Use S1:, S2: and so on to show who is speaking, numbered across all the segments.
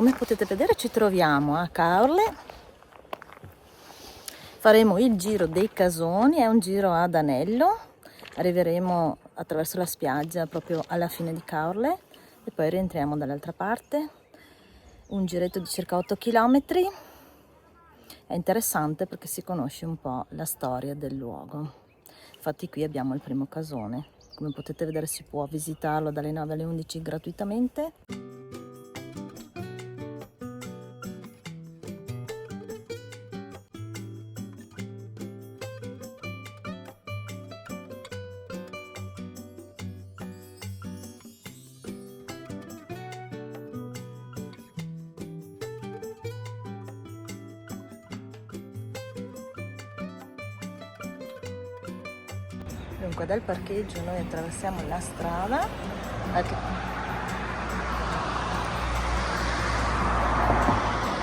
S1: come potete vedere ci troviamo a Caorle. Faremo il giro dei casoni, è un giro ad anello, arriveremo attraverso la spiaggia proprio alla fine di Caorle e poi rientriamo dall'altra parte. Un giretto di circa 8 km. È interessante perché si conosce un po' la storia del luogo. Infatti qui abbiamo il primo casone. Come potete vedere si può visitarlo dalle 9 alle 11 gratuitamente. Dunque dal parcheggio noi attraversiamo la strada.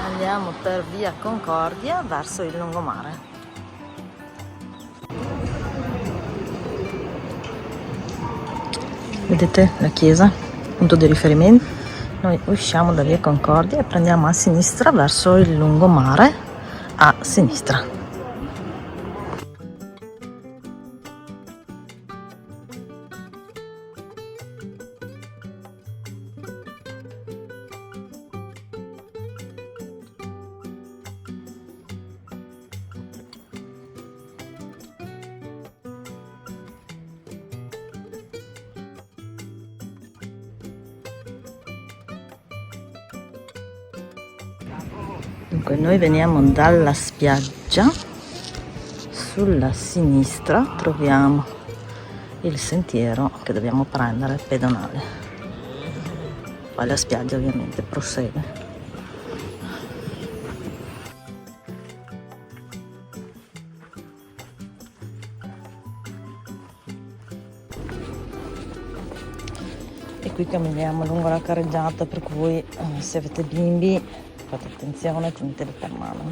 S1: Andiamo per via Concordia verso il lungomare. Vedete la chiesa, punto di riferimento. Noi usciamo da via Concordia e prendiamo a sinistra verso il lungomare a sinistra. Dunque noi veniamo dalla spiaggia, sulla sinistra troviamo il sentiero che dobbiamo prendere pedonale, poi la spiaggia ovviamente prosegue. E qui camminiamo lungo la carreggiata, per cui se avete bimbi fate attenzione, teneteli per mano.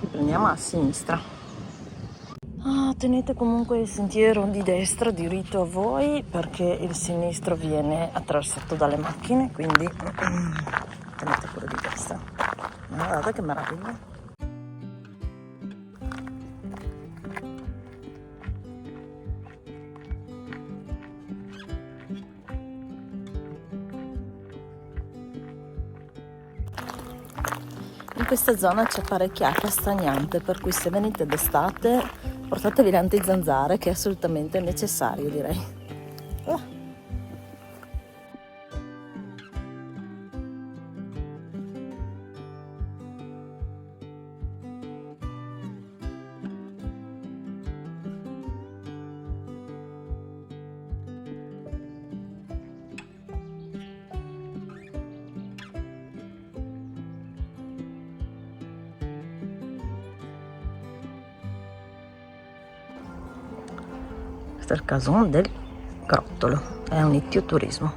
S1: E prendiamo a sinistra. Tenete comunque il sentiero di destra diritto a voi perché il sinistro viene attraversato dalle macchine, quindi tenete quello di destra. Guardate che meraviglia! In questa zona c'è parecchia acqua stagnante, per cui se venite d'estate portatevi l'antizanzare, che è assolutamente necessario, direi. Questo è il casone del Grottolo, è un ittioturismo.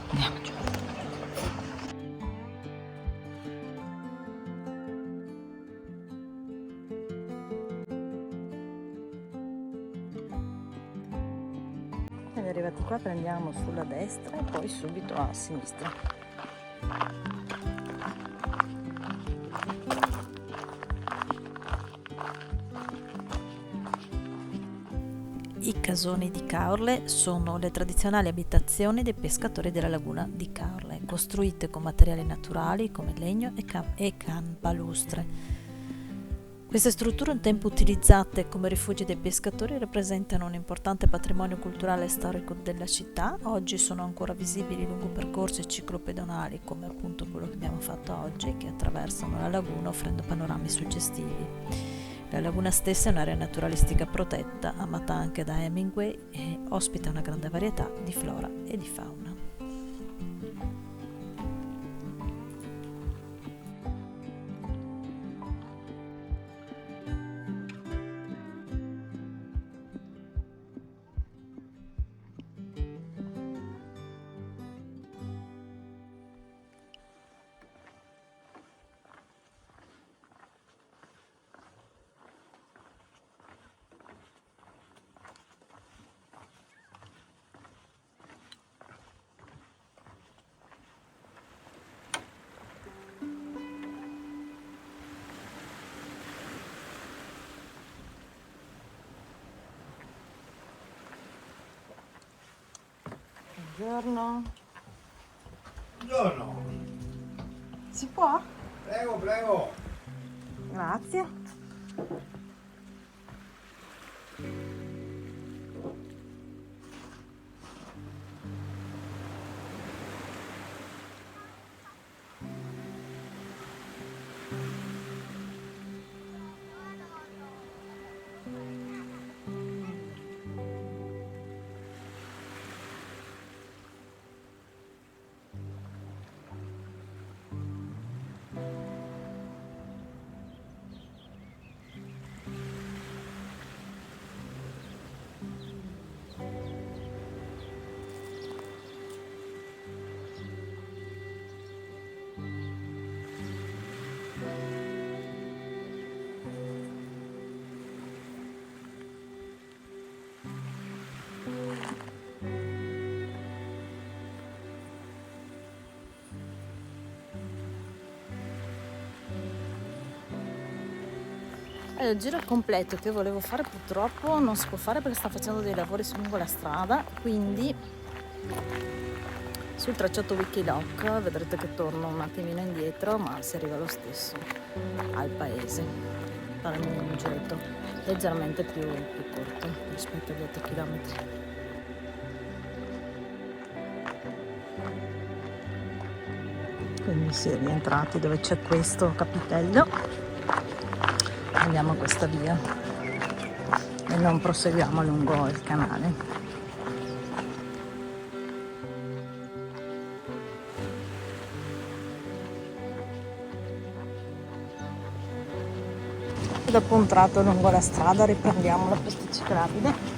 S1: Andiamo giù. Ed arrivati qua prendiamo sulla destra e poi subito a sinistra. I casoni di Caorle sono le tradizionali abitazioni dei pescatori della laguna di Caorle, costruite con materiali naturali come legno e can palustre. Queste strutture un tempo utilizzate come rifugi dei pescatori rappresentano un importante patrimonio culturale e storico della città. Oggi sono ancora visibili lungo percorsi ciclopedonali come appunto quello che abbiamo fatto oggi, che attraversano la laguna offrendo panorami suggestivi. La laguna stessa è un'area naturalistica protetta, amata anche da Hemingway, e ospita una grande varietà di flora e di fauna.
S2: Buongiorno.
S3: Buongiorno.
S2: Si può?
S3: Prego, prego.
S2: Grazie. Il giro completo che volevo fare purtroppo non si può fare perché sta facendo dei lavori lungo la strada, quindi sul tracciato Wikiloc vedrete che torno un attimino indietro, ma si arriva lo stesso al paese. Faremo un giretto leggermente più corto rispetto agli 8 km. Quindi si è rientrati dove c'è questo capitello. Andiamo a questa via e non proseguiamo lungo il canale. Dopo un tratto lungo la strada riprendiamo la pista ciclabile.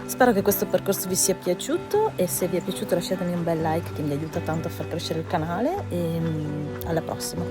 S2: Spero che questo percorso vi sia piaciuto e se vi è piaciuto lasciatemi un bel like che mi aiuta tanto a far crescere il canale e alla prossima.